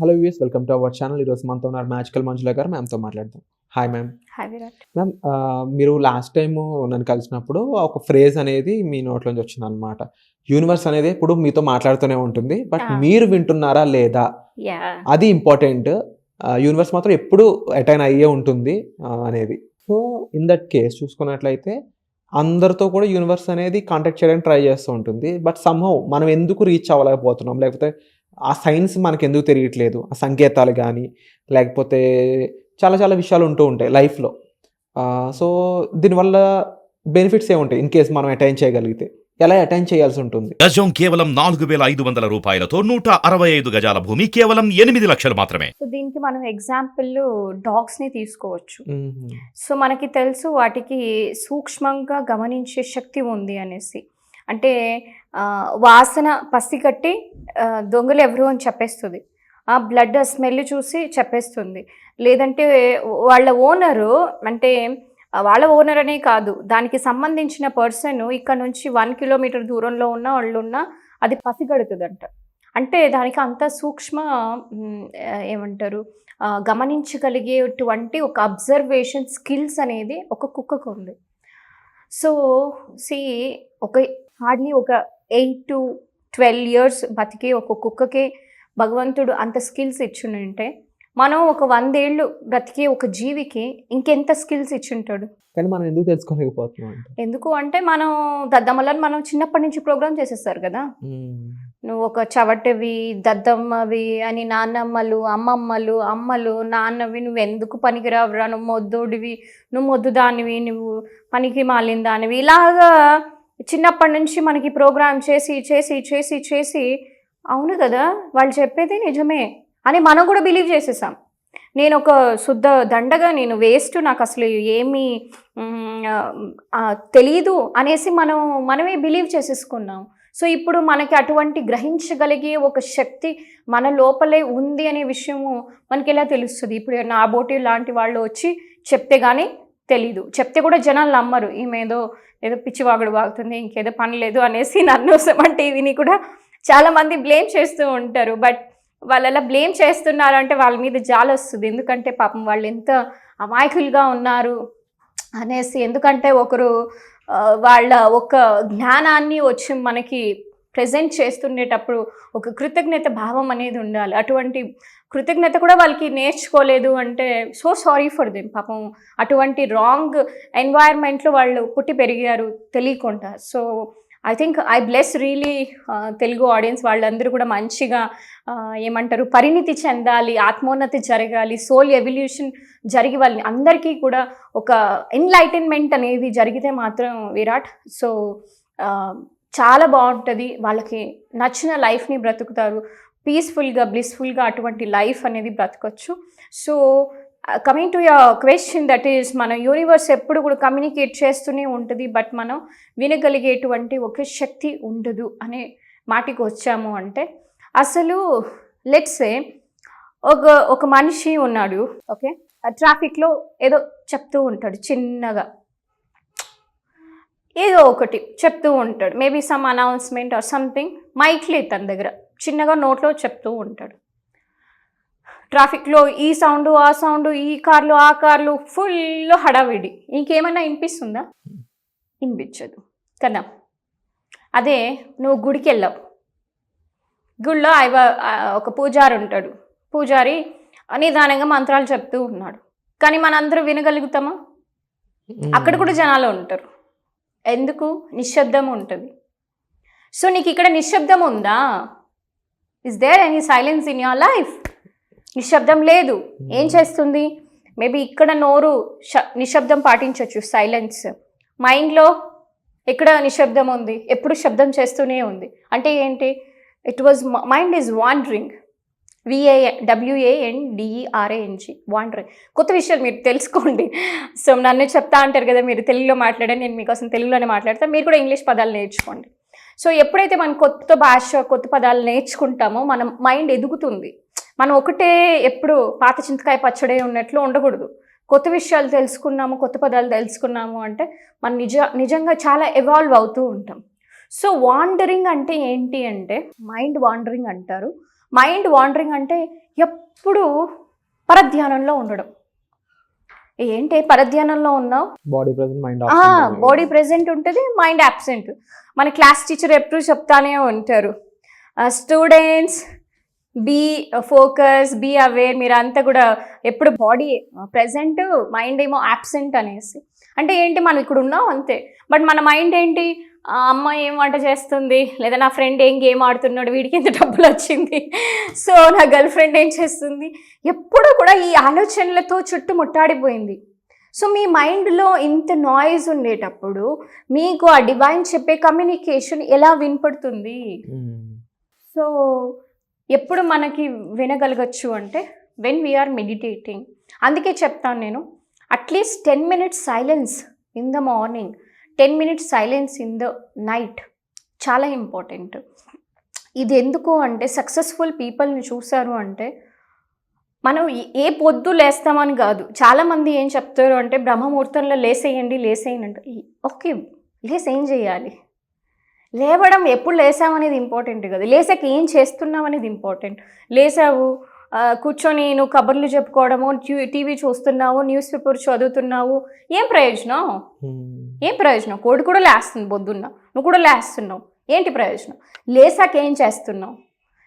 Hello views, welcome to our channel. ఈరోజు మనతో ఉన్నారు మ్యాజికల్ మంజుల గారు. మ్యామ్తో మాట్లాడతాం. Hi ma'am. Hi Virat. Ma'am, మీరు లాస్ట్ టైము నన్ను కలిసినప్పుడు ఒక ఫ్రేజ్ అనేది మీ నోట్లోంచి వచ్చిందనమాట. యూనివర్స్ అనేది ఇప్పుడు మీతో మాట్లాడుతూనే ఉంటుంది, బట్ మీరు వింటున్నారా లేదా అది ఇంపార్టెంట్. యూనివర్స్ మాత్రం ఎప్పుడు అటైన్ అయ్యే ఉంటుంది అనేది. సో ఇన్ దట్ కేస్ చూసుకున్నట్లయితే అందరితో కూడా యూనివర్స్ అనేది కాంటాక్ట్ చేయడానికి ట్రై చేస్తూ ఉంటుంది. బట్ సమ్హౌ మనం ఎందుకు రీచ్ అవ్వలేకపోతున్నాం, లేకపోతే ఆ సైన్స్ మనకు ఎందుకు తెలియట్లేదు, ఆ సంకేతాలు కానీ లేకపోతే చాలా చాలా విషయాలు ఉంటూ ఉంటాయి లైఫ్లో. సో దీనివల్ల బెనిఫిట్స్ ఏముంటాయి ఇన్ కేస్ మనం అటైన్ చేయగలిగితే? ఎలా అటైన్ చేయాల్సి ఉంటుంది? గజం కేవలం 4,500 రూపాయలతో 165 గజాల భూమి కేవలం 8 లక్షలు మాత్రమే. సో దీనికి మనం ఎగ్జాంపుల్ డాగ్స్ ని తీసుకోవచ్చు. సో మనకి తెలుసు వాటికి సూక్ష్మంగా గమనించే శక్తి ఉంది అనేసి. అంటే వాసన పసిగట్టి దొంగలు ఎవరు అని చెప్పేస్తుంది. ఆ బ్లడ్ స్మెల్ చూసి చెప్పేస్తుంది. లేదంటే వాళ్ళ ఓనరు, అంటే వాళ్ళ ఓనర్ అనే కాదు, దానికి సంబంధించిన పర్సన్ ఇక్కడ నుంచి 1 కిలోమీటర్ దూరంలో ఉన్న వాళ్ళు ఉన్న అది పసిగడుతుందంట. అంటే దానికి అంత సూక్ష్మ ఏమంటారు గమనించగలిగేటువంటి ఒక అబ్జర్వేషన్ స్కిల్స్ అనేది ఒక కుక్కకు ఉంది. సో హార్డ్లీ ఒక 8 to 12 years బతికే ఒక కుక్కకే భగవంతుడు అంత స్కిల్స్ ఇచ్చుంటే, మనం ఒక 100 ఏళ్ళు బ్రతికే ఒక జీవికి ఇంకెంత స్కిల్స్ ఇచ్చుంటాడు. కానీ మనం ఎందుకు తెలుసుకోలేకపోతున్నాం? ఎందుకు అంటే మనం దద్దమ్మలను మనం చిన్నప్పటి నుంచి ప్రోగ్రామ్ చేసేస్తారు కదా. నువ్వు ఒక చవటవి, దద్దమ్మవి అని నాన్నమ్మలు, అమ్మలు నాన్నవి, నువ్వు ఎందుకు పనికిరావురా, నువ్వు మొద్దోడివి, నువ్వు మొద్దు దానివి, నువ్వు పనికి మాలిన దానివి, ఇలాగా చిన్నప్పటి నుంచి మనకి ప్రోగ్రామ్ చేసి చేసి చేసి చేసి అవును కదా వాళ్ళు చెప్పేది నిజమే అని మనం కూడా బిలీవ్ చేసేసాం. నేను ఒక శుద్ధ దండగా, నేను వేస్ట్, నాకు అసలు ఏమీ తెలీదు అనేసి మనమే బిలీవ్ చేసేసుకున్నాం. సో ఇప్పుడు మనకి అటువంటి గ్రహించగలిగే ఒక శక్తి మన లోపలే ఉంది అనే విషయము మనకి ఎలా తెలుస్తుంది? ఇప్పుడు నా బోటి లాంటి వాళ్ళు వచ్చి చెప్తే కానీ తెలీదు, చెప్తే కూడా జనాలు నమ్మరు. ఏదో పిచ్చివాగుడు వాగుతుంది, ఇంకేదో పని లేదు అనేసి నన్ను సెవెన్ టీవీని కూడా చాలామంది బ్లేమ్ చేస్తూ ఉంటారు. బట్ వాళ్ళు అలా బ్లేమ్ చేస్తున్నారంటే వాళ్ళ మీద జాలి వస్తుంది. ఎందుకంటే పాపం వాళ్ళు ఎంత అమాయకులుగా ఉన్నారు అనేసి. ఎందుకంటే ఒకరు వాళ్ళ ఒక జ్ఞానాన్ని వచ్చి మనకి ప్రజెంట్ చేస్తుండేటప్పుడు ఒక కృతజ్ఞత భావం అనేది ఉండాలి. అటువంటి కృతజ్ఞత కూడా వాళ్ళకి నేర్చుకోలేదు అంటే సో సారీ ఫర్ దెమ్. పాపం అటువంటి రాంగ్ ఎన్వైర్న్మెంట్లో వాళ్ళు పుట్టి పెరిగారు తెలియకుండా. So I think I bless really Telugu audience. వాళ్ళందరూ కూడా మంచిగా ఏమంటారు పరిణితి చెందాలి, ఆత్మోన్నతి జరగాలి, సోల్ ఎవల్యూషన్ జరిగి వాళ్ళని అందరికీ కూడా ఒక ఎన్లైటన్మెంట్ అనేది జరిగితే మాత్రం విరాట్ సో చాలా బాగుంటుంది. వాళ్ళకి నచ్చిన లైఫ్ని బ్రతుకుతారు, పీస్ఫుల్గా బ్లిస్ఫుల్గా అటువంటి లైఫ్ అనేది బ్రతకొచ్చు. So coming to your question, that is మన యూనివర్స్ ఎప్పుడు కూడా కమ్యూనికేట్ చేస్తూనే ఉంటుంది, బట్ మనం వినగలిగేటువంటి ఒక శక్తి ఉండదు అనే మాటకి వచ్చాము. అంటే అసలు లెట్స్ సే ఒక మనిషి ఉన్నాడు, ఓకే, ట్రాఫిక్లో ఏదో చెప్తూ ఉంటాడు, చిన్నగా ఏదో ఒకటి చెప్తూ ఉంటాడు, maybe some announcement or something. Mike లేదు తన దగ్గర, చిన్నగా నోట్లో చెప్తూ ఉంటాడు. ట్రాఫిక్లో ఈ సౌండ్ ఆ సౌండ్, ఈ కార్లు ఆ కార్లు, ఫుల్ హడావిడి. ఇంకేమైనా వినిపిస్తుందా? వినిపించదు కదా. అదే నువ్వు గుడికి వెళ్ళావు, గుడిలో ఒక పూజారి ఉంటాడు, పూజారి నిదానంగా మంత్రాలు చెప్తూ ఉన్నాడు. కానీ మనందరూ వినగలుగుతామా? అక్కడ కూడా జనాలు ఉంటారు. ఎందుకు? నిశ్శబ్దం ఉంటుంది. సో నీకు ఇక్కడ నిశ్శబ్దం ఉందా? Is there any silence in your life? నిశ్శబ్దం లేదు. ఏం చేస్తుంది? మేబీ ఇక్కడ నోరు నిశ్శబ్దం పాటించవచ్చు, సైలెన్స్. మైండ్లో ఎక్కడ నిశ్శబ్దం ఉంది? ఎప్పుడు శబ్దం చేస్తూనే ఉంది. అంటే ఏంటి? Mind is wandering. WANDERANG, wandering. కొత్త విషయాలు మీరు తెలుసుకోండి. సో నన్ను చెప్తా అంటారు కదా మీరు తెలుగులో మాట్లాడండి, నేను మీకోసం తెలుగులోనే మాట్లాడతాను, మీరు కూడా ఇంగ్లీష్ పదాలు నేర్చుకోండి. సో ఎప్పుడైతే మనం కొత్త భాష కొత్త పదాలు నేర్చుకుంటామో మన మైండ్ ఎదుగుతుంది. మనం ఒకటే ఎప్పుడు పాత చింతకాయ పచ్చడే ఉన్నట్లు ఉండకూడదు. కొత్త విషయాలు తెలుసుకున్నాము, కొత్త పదాలు తెలుసుకున్నాము అంటే మనం నిజంగా చాలా ఎవాల్వ్ అవుతూ ఉంటాం. సో వాండరింగ్ అంటే ఏంటి అంటే మైండ్ వాండరింగ్ అంటారు. మైండ్ వాండరింగ్ అంటే ఎప్పుడు పరధ్యానంలో ఉండడం. ఏంటి పరధ్యానంలో ఉన్నావు? Body present, mind body present ఉంటుంది, మైండ్ అబ్సెంట్. మన క్లాస్ టీచర్ ఎప్పుడు చెప్తానే ఉంటారు, students be focus, be aware. మీరు అంతా కూడా ఎప్పుడు బాడీ ప్రెజెంట్, మైండ్ ఏమో అబ్సెంట్ అనేసి. అంటే ఏంటి, మనం ఇక్కడ ఉన్నాం అంతే, బట్ మన మైండ్ ఏంటి, అమ్మ ఏం వంట చేస్తుంది, లేదా నా ఫ్రెండ్ ఏం గేమ్ ఆడుతున్నాడు, వీడికి ఎంత డబ్బులు వచ్చింది, సో నా గర్ల్ ఫ్రెండ్ ఏం చేస్తుంది, ఎప్పుడు కూడా ఈ ఆలోచనలతో చుట్టుముట్టాడిపోయింది. సో మీ మైండ్లో ఇంత నాయిస్ ఉండేటప్పుడు మీకు ఆ డివైన్ చెప్పే కమ్యూనికేషన్ ఎలా వినపడుతుంది? సో ఎప్పుడు మనకి వినగలగచ్చు అంటే వెన్ వీఆర్ మెడిటేటింగ్. అందుకే చెప్తాను నేను, at least 10 minutes silence in the morning, 10 minutes silence in the night చాలా ఇంపార్టెంట్. ఇది ఎందుకు అంటే సక్సెస్ఫుల్ పీపుల్ని చూసారు అంటే మనం ఏ పొద్దు లేస్తామని కాదు. చాలామంది ఏం చెప్తారు అంటే బ్రహ్మముహూర్తంలో లేసేయండి అంటే ఓకే, లేసి ఏం చేయాలి? లేవడం ఎప్పుడు లేసామనేది ఇంపార్టెంట్ కదా, లేసాక ఏం చేస్తున్నాం అనేది ఇంపార్టెంట్. లేసావు, కూర్చొని నువ్వు కబుర్లు చెప్పుకోవడము, టీవీ చూస్తున్నావు, న్యూస్ పేపర్ చదువుతున్నావు, ఏం ప్రయోజనం? ఏం ప్రయోజనం? కోడి కూడా లేస్తుంది పొద్దున్న, నువ్వు కూడా లేస్తున్నావు, ఏంటి ప్రయోజనం? లేసాక ఏం చేస్తున్నావు?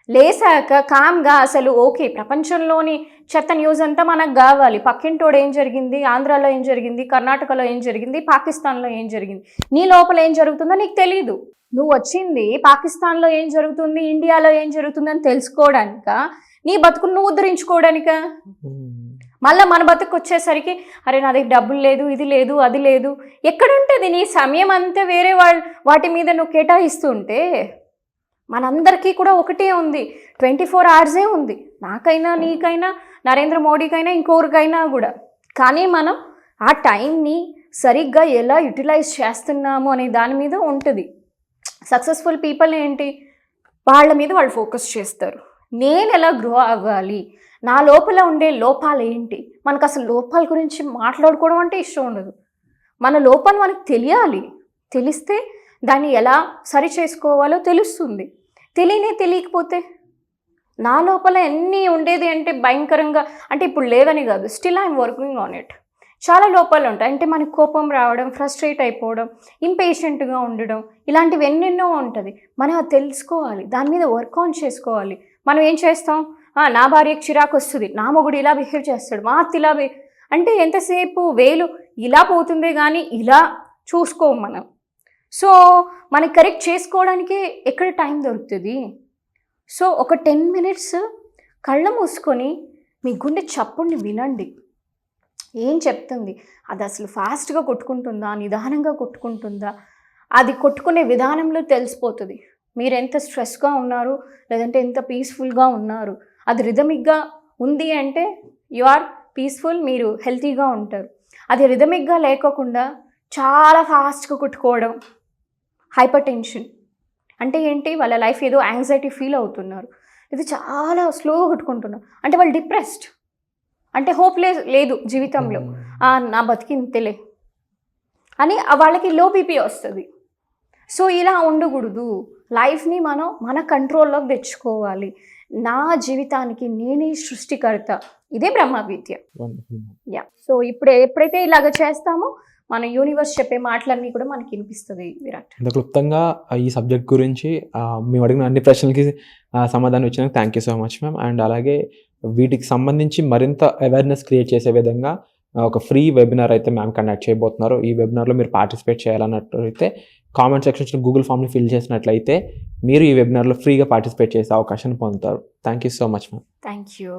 లేసాక కామ్గా అసలు ఓకే, ప్రపంచంలోని చెత్త న్యూస్ అంతా మనకు కావాలి. పక్కింటోడు ఏం జరిగింది, ఆంధ్రాలో ఏం జరిగింది, కర్ణాటకలో ఏం జరిగింది, పాకిస్తాన్లో ఏం జరిగింది, నీ లోపల ఏం జరుగుతుందో నీకు తెలీదు. నువ్వు వచ్చింది పాకిస్తాన్లో ఏం జరుగుతుంది, ఇండియాలో ఏం జరుగుతుందని తెలుసుకోవడానిక, నీ బతుకును నువ్వు ఉద్ధరించుకోవడానిక? మళ్ళీ మన బతుకు వచ్చేసరికి అరే నా దగ్గర డబ్బులు లేదు, ఇది లేదు, అది లేదు. ఎక్కడుంటుంది నీ సమయం అంతా వేరే వాటి మీద నువ్వు కేటాయిస్తుంటే? మనందరికీ కూడా ఒకటే ఉంది, 24 hours ఉంది. నాకైనా, నీకైనా, నరేంద్ర మోడీకైనా, ఇంకొకరికైనా కూడా. కానీ మనం ఆ టైంని సరిగ్గా ఎలా యూటిలైజ్ చేస్తున్నాము అనే దాని మీద ఉంటుంది. సక్సెస్ఫుల్ పీపుల్ ఏంటి, వాళ్ళ మీద వాళ్ళు ఫోకస్ చేస్తారు. నేను ఎలా గ్రో అవ్వాలి, నా లోపల ఉండే లోపాలు ఏంటి? మనకు అసలు లోపాల గురించి మాట్లాడుకోవడం అంటే ఇష్టం ఉండదు. మన లోపాలు మనకు తెలియాలి, తెలిస్తే దాన్ని ఎలా సరి చేసుకోవాలో తెలుస్తుంది. తెలియకపోతే నా లోపల ఎన్ని ఉండేది అంటే భయంకరంగా, అంటే ఇప్పుడు లేవని కాదు, still I'm working on it. చాలా లోపాలు ఉంటాయి. అంటే మనకు కోపం రావడం, ఫ్రస్ట్రేట్ అయిపోవడం, ఇంపేషెంట్గా ఉండడం, ఇలాంటివి ఎన్నెన్నో ఉంటుంది. మనం అది తెలుసుకోవాలి, దాని మీద వర్క్ ఆన్ చేసుకోవాలి. మనం ఏం చేస్తాం, నా భార్యకు చిరాకు వస్తుంది, నా మొగుడు ఇలా బిహేవ్ చేస్తాడు, మా అత్త ఇలా అంటే ఎంతసేపు వేలు ఇలా పోతుందే కానీ ఇలా చూసుకోము మనం. సో మనకి కరెక్ట్ చేసుకోవడానికి ఎక్కడ టైం దొరుకుతుంది? సో ఒక 10 minutes కళ్ళ మూసుకొని మీ గుండె చప్పుడిని వినండి. ఏం చెప్తుంది? అది అసలు ఫాస్ట్గా కొట్టుకుంటుందా, నిదానంగా కొట్టుకుంటుందా? అది కొట్టుకునే విధానంలో తెలిసిపోతుంది మీరు ఎంత స్ట్రెస్గా ఉన్నారు, లేదంటే ఎంత పీస్ఫుల్గా ఉన్నారు. అది రిథమిక్గా ఉంది అంటే యు ఆర్ పీస్ఫుల్, మీరు హెల్తీగా ఉంటారు. అది రిథమిక్గా లేకోకుండా చాలా ఫాస్ట్గా కొట్టుకోవడం, హైపర్ టెన్షన్ అంటే ఏంటి, వాళ్ళ లైఫ్ ఏదో యాంగ్జైటీ ఫీల్ అవుతున్నారు, ఇది చాలా స్లోగా కొట్టుకుంటున్నారు అంటే వాళ్ళు డిప్రెస్డ్, అంటే హోప్ లేదు జీవితంలో, నా బతికింతలే అని వాళ్ళకి లో బీపీ వస్తుంది. సో ఇలా ఉండకూడదు. లైఫ్ని మనం మన కంట్రోల్లోకి తెచ్చుకోవాలి. నా జీవితానికి నేనే సృష్టికర్త, ఇదే బ్రహ్మ విద్య. యా. సో ఎప్పుడైతే ఇలాగ చేస్తామో మన యూనివర్స్ చెప్పే మాటలన్నీ కూడా మనకి వినిపిస్తుంది. విరాట్, ఇంత క్లుప్తంగా ఈ సబ్జెక్ట్ గురించి మేము అడిగిన అన్ని ప్రశ్నలకి సమాధానం ఇచ్చినందుకు thank you so much ma'am. And అలాగే వీటికి సంబంధించి మరింత అవేర్నెస్ క్రియేట్ చేసే విధంగా ఒక ఫ్రీ వెబినార్ అయితే మ్యామ్ కండక్ట్ చేయబోతున్నారు. ఈ వెబినార్లో మీరు పార్టిసిపేట్ చేయాలన్నట్లయితే కామెంట్ సెక్షన్స్లో గూగుల్ ఫామ్ని ఫిల్ చేసినట్లయితే మీరు ఈ వెబినార్లో ఫ్రీగా పార్టిసిపేట్ చేసే అవకాశాన్ని పొందుతారు. Thank you so much ma'am. Thank you.